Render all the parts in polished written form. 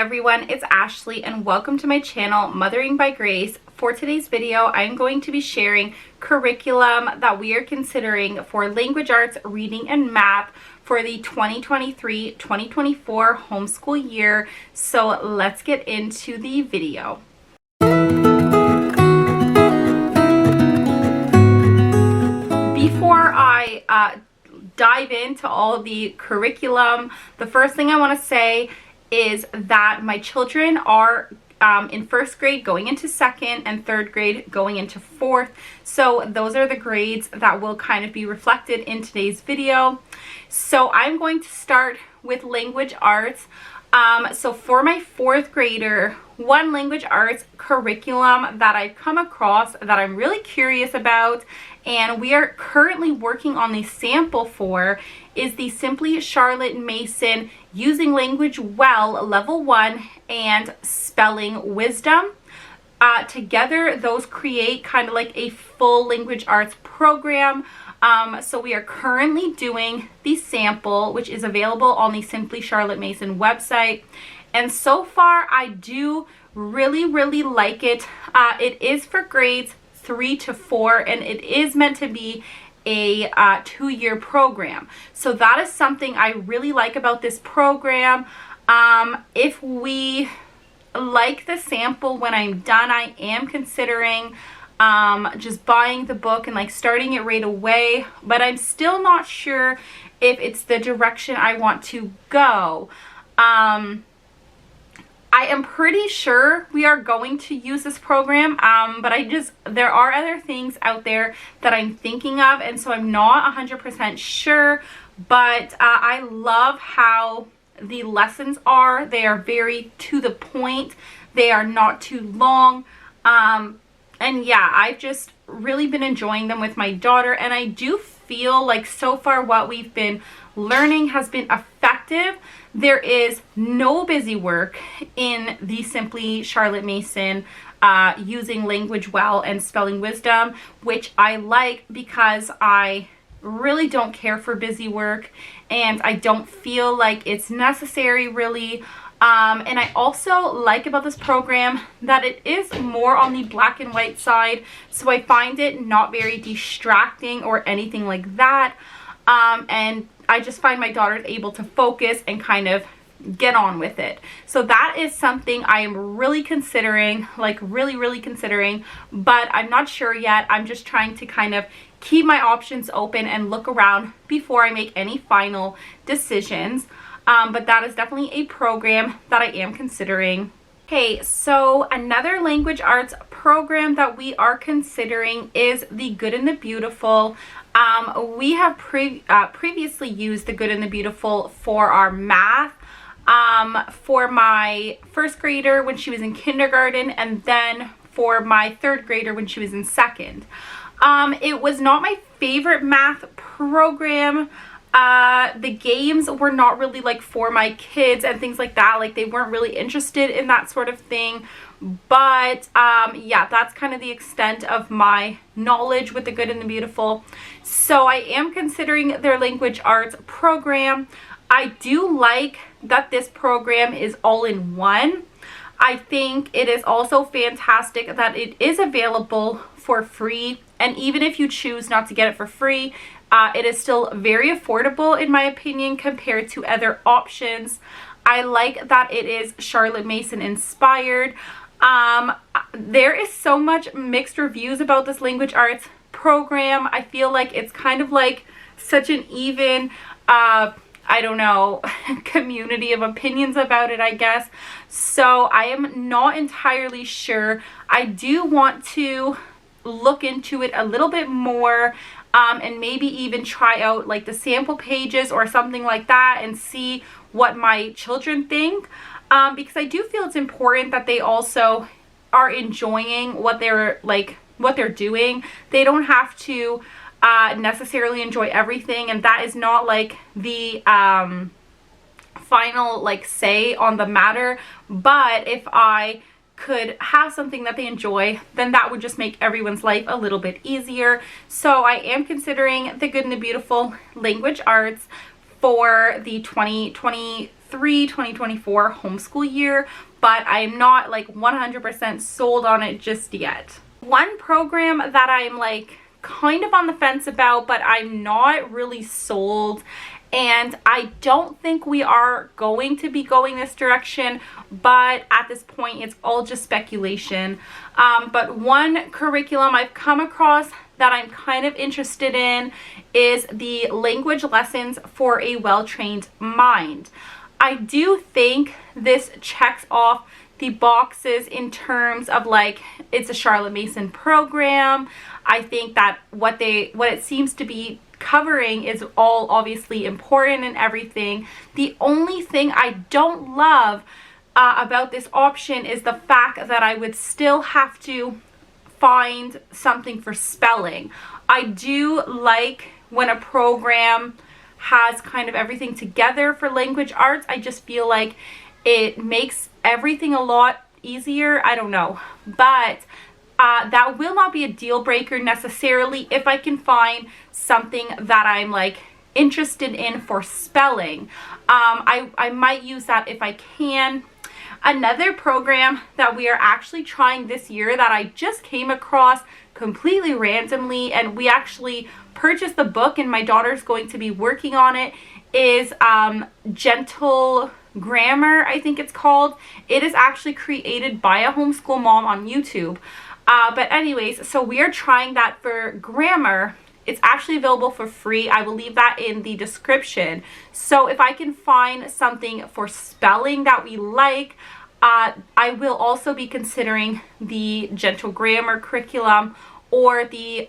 everyone, it's Ashley and welcome to my channel, Mothering by Grace. For today's video, I'm going to be sharing curriculum that we are considering for language arts, reading, and math for the 2023-2024 homeschool year. So let's get into the video. Before I dive into all of the curriculum, the first thing I want to say is that my children are in first grade going into second and third grade going into fourth. So those are the grades that will kind of be reflected in today's video. So I'm going to start with language arts. So for my fourth grader, one language arts curriculum that I've come across that I'm really curious about and we are currently working on the sample for is the Simply Charlotte Mason Using Language Well Level 1 and Spelling Wisdom. Together, those create kind of like a full language arts program. So we are currently doing the sample, which is available on the Simply Charlotte Mason website. And so far, I do really like it. It is for grades 3 to 4, and it is meant to be a 2-year program. So that is something I really like about this program. If we like the sample when I'm done, I am considering just buying the book and like starting it right away, but I'm still not sure if it's the direction I want to go. I am pretty sure we are going to use this program, but there are other things out there that I'm thinking of, and so I'm not 100% sure, but I love how the lessons are. They are very to the point. They are not too long. And yeah, I've just really been enjoying them with my daughter, and I do feel like so far what we've been learning has been effective. There is no busy work in the Simply Charlotte Mason Using Language Well and Spelling Wisdom, which I like because I really don't care for busy work and I don't feel like it's necessary really. And I also like about this program that it is more on the black and white side, so I find it not very distracting or anything like that. And I just find my daughter is able to focus and kind of get on with it. So that is something I am really considering, like really considering, but I'm not sure yet. I'm just trying to kind of keep my options open and look around before I make any final decisions. But that is definitely a program that I am considering. Okay, so another language arts program that we are considering is the Good and the Beautiful. We have previously used the Good and the Beautiful for our math for my first grader when she was in kindergarten, and then for my third grader when she was in second. It was not my favorite math program. The games were not really like for my kids and things like that. Like they weren't really interested in that sort of thing. But yeah, that's kind of the extent of my knowledge with the Good and the Beautiful. So I am considering their language arts program. I do like that this program is all in one. I think it is also fantastic that it is available for free. And even if you choose not to get it for free, it is still very affordable in my opinion compared to other options. I like that it is Charlotte Mason inspired. There is so much mixed reviews about this language arts program. I feel like it's kind of like such an even, I don't know, community of opinions about it, I guess. So I am not entirely sure. I do want to look into it a little bit more and maybe even try out like the sample pages or something like that and see what my children think. Because I do feel it's important that they also are enjoying what they're doing. They don't have to necessarily enjoy everything, and that is not like the final like say on the matter. But if I could have something that they enjoy, then that would just make everyone's life a little bit easier. So I am considering the Good and the Beautiful language arts. for the 2023-2024 homeschool year, but I'm not like 100% sold on it just yet. One program that I'm like kind of on the fence about, but I'm not really sold, and I don't think we are going to be going this direction, but at this point it's all just speculation. But one curriculum I've come across that I'm kind of interested in is the language lessons for a well-trained mind. I do think this checks off the boxes in terms of like, it's a Charlotte Mason program. I think that what it seems to be covering is all obviously important and everything. The only thing I don't love about this option is the fact that I would still have to find something for spelling. I do like when a program has kind of everything together for language arts. I just feel like it makes everything a lot easier. I don't know, but that will not be a deal breaker necessarily if I can find something that I'm like interested in for spelling. I might use that if I can. Another program that we are actually trying this year that I just came across completely randomly, and we actually purchased the book and my daughter's going to be working on it, is Gentle Grammar, I think it's called. It is actually created by a homeschool mom on YouTube. But anyways, so we are trying that for grammar. It's actually available for free. I will leave that in the description. So if I can find something for spelling that we like, I will also be considering the Gentle Grammar curriculum or the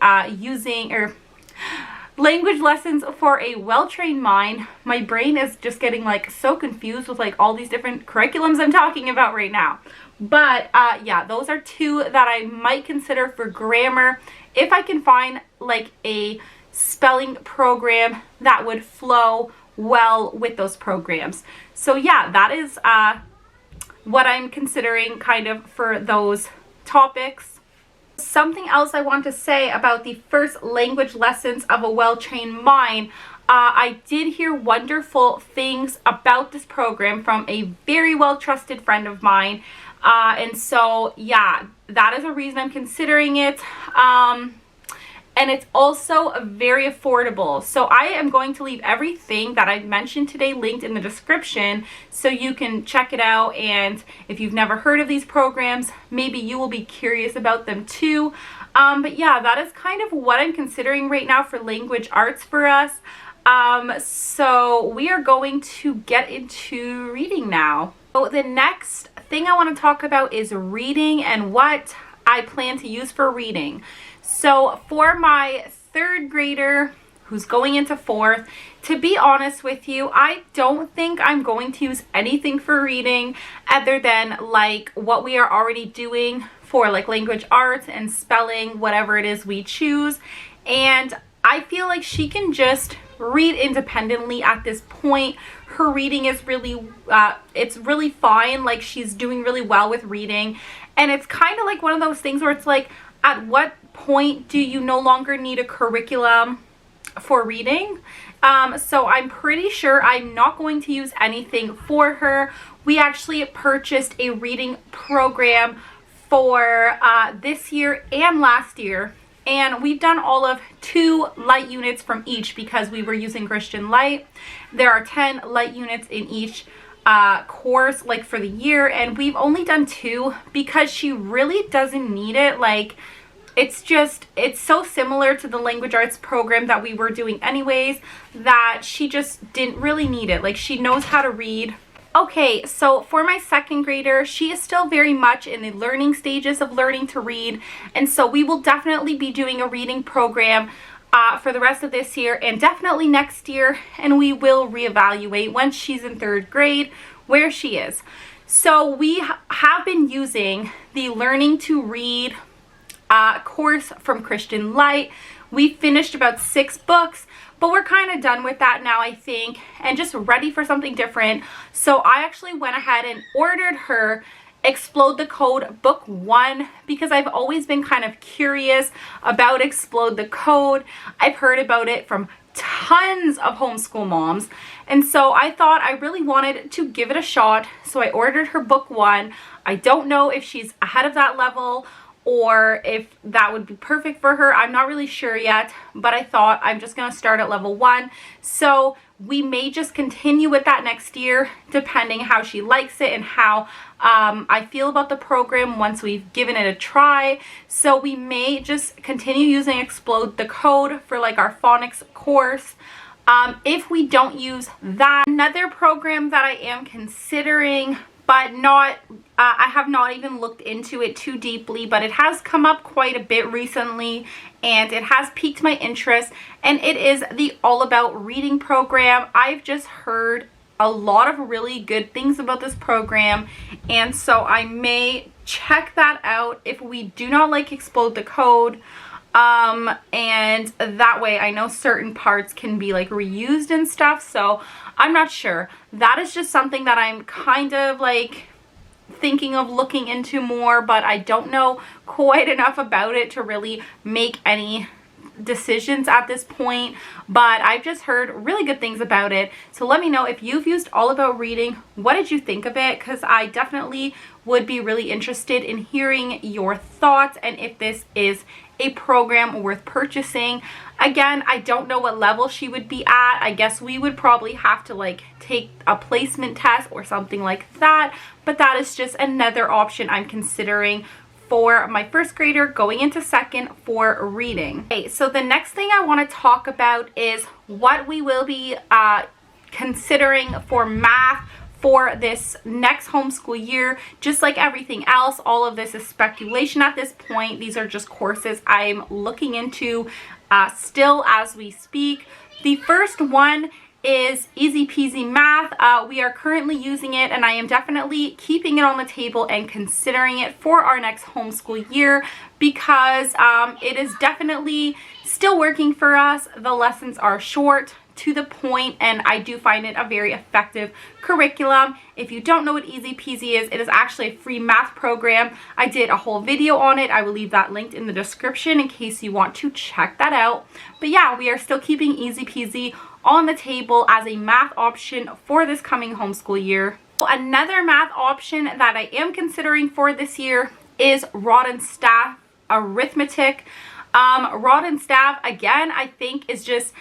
language lessons for a well-trained mind. My brain is just getting like so confused with like all these different curriculums I'm talking about right now. But yeah, those are two that I might consider for grammar if I can find like a spelling program that would flow well with those programs. So yeah, that is what I'm considering kind of for those topics. Something else I want to say about the first language lessons of a well-trained mind. I did hear wonderful things about this program from a very well-trusted friend of mine. And so, yeah, that is a reason I'm considering it. And it's also very affordable. So I am going to leave everything that I've mentioned today linked in the description so you can check it out. And if you've never heard of these programs, maybe you will be curious about them too. But yeah, that is kind of what I'm considering right now for language arts for us. So we are going to get into reading now. So the next thing I want to talk about is reading and what I plan to use for reading. So for my third grader who's going into fourth, to be honest with you, I don't think I'm going to use anything for reading other than like what we are already doing for like language arts and spelling, whatever it is we choose. And I feel like she can just read independently at this point. Her reading is really, it's really fine. Like she's doing really well with reading. And it's kind of like one of those things where it's like, at what point do you no longer need a curriculum for reading? So I'm pretty sure I'm not going to use anything for her. We actually purchased a reading program for this year and last year. And we've done all of 2 light units from each because we were using Christian Light. There are 10 light units in each course like for the year, and we've only done 2 because she really doesn't need it. Like it's so similar to the language arts program that we were doing anyways that she just didn't really need it. Like she knows how to read. Okay, so for my second grader, she is still very much in the learning stages of learning to read, and so we will definitely be doing a reading program for the rest of this year and definitely next year, and we will reevaluate once she's in 3rd grade where she is. So we have been using the Learning to Read course from Christian Light. We finished about 6 books, but we're kind of done with that now, I think, and just ready for something different. So I actually went ahead and ordered her Explode the Code book 1 because I've always been kind of curious about Explode the Code. I've heard about it from tons of homeschool moms, and so I thought I really wanted to give it a shot. So I ordered her book 1. I don't know if she's ahead of that level or if that would be perfect for her. I'm not really sure yet, but I thought I'm just gonna start at level 1. So we may just continue with that next year, depending how she likes it and how I feel about the program once we've given it a try. So we may just continue using Explode the Code for like our phonics course. If we don't use that, another program that I am considering, but not, I have not even looked into it too deeply, but it has come up quite a bit recently and it has piqued my interest, and it is the All About Reading program. I've just heard a lot of really good things about this program, and so I may check that out if we do not like Explode the Code. And that way I know certain parts can be like reused and stuff, so I'm not sure. That is just something that I'm kind of like thinking of looking into more, but I don't know quite enough about it to really make any decisions at this point. But I've just heard really good things about it, so let me know if you've used All About Reading. What did you think of it? Because I definitely would be really interested in hearing your thoughts and if this is a program worth purchasing. Again, I don't know what level she would be at. I guess we would probably have to like take a placement test or something like that, but that is just another option I'm considering for my first grader going into second for reading. Okay, so the next thing I want to talk about is what we will be considering for math for this next homeschool year. Just like everything else, all of this is speculation at this point. These are just courses I'm looking into still as we speak. The first one is Easy Peasy Math. We are currently using it, and I am definitely keeping it on the table and considering it for our next homeschool year because it is definitely still working for us. The lessons are short, to the point, and I do find it a very effective curriculum. If you don't know what Easy Peasy is, it is actually a free math program. I did a whole video on it. I will leave that linked in the description in case you want to check that out. But yeah, we are still keeping Easy Peasy on the table as a math option for this coming homeschool year. Another math option that I am considering for this year is Rod and Staff Arithmetic. Rod and Staff, again, I think is just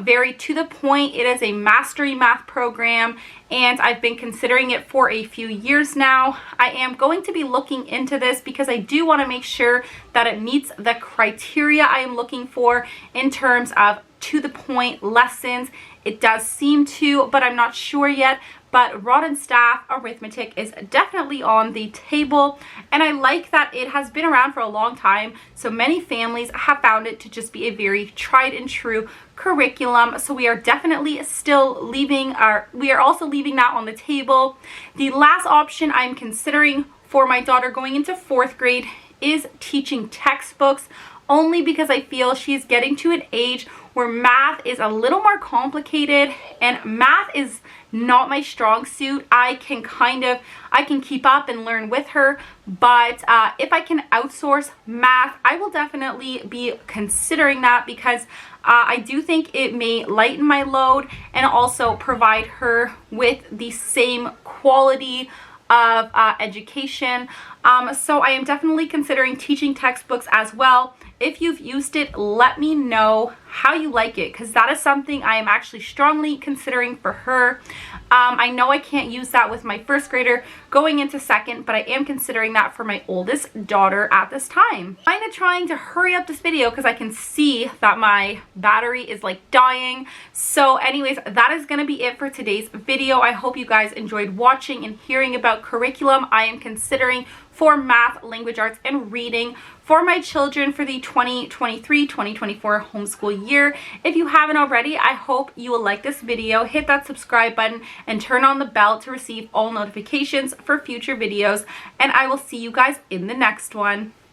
very to the point. It is a mastery math program, and I've been considering it for a few years now. I am going to be looking into this because I do want to make sure that it meets the criteria I am looking for in terms of to the point lessons. It does seem to, but I'm not sure yet. But Rod and Staff Arithmetic is definitely on the table, and I like that it has been around for a long time, so many families have found it to just be a very tried and true curriculum. So we are definitely still leaving we are also leaving that on the table. The last option I'm considering for my daughter going into 4th grade is teaching textbooks, only because I feel she's getting to an age where math is a little more complicated, and math is not my strong suit. I can keep up and learn with her, but if I can outsource math, I will definitely be considering that because I do think it may lighten my load and also provide her with the same quality of education. So I am definitely considering teaching textbooks as well. If you've used it, let me know how you like it, because that is something I am actually strongly considering for her. I know I can't use that with my 1st grader going into 2nd, but I am considering that for my oldest daughter at this time. I'm kind of trying to hurry up this video because I can see that my battery is like dying. So anyways, that is going to be it for today's video. I hope you guys enjoyed watching and hearing about curriculum I am considering for math, language arts, and reading for my children for the 2023-2024 homeschool year. If you haven't already, I hope you will like this video, hit that subscribe button, and turn on the bell to receive all notifications for future videos. And I will see you guys in the next one.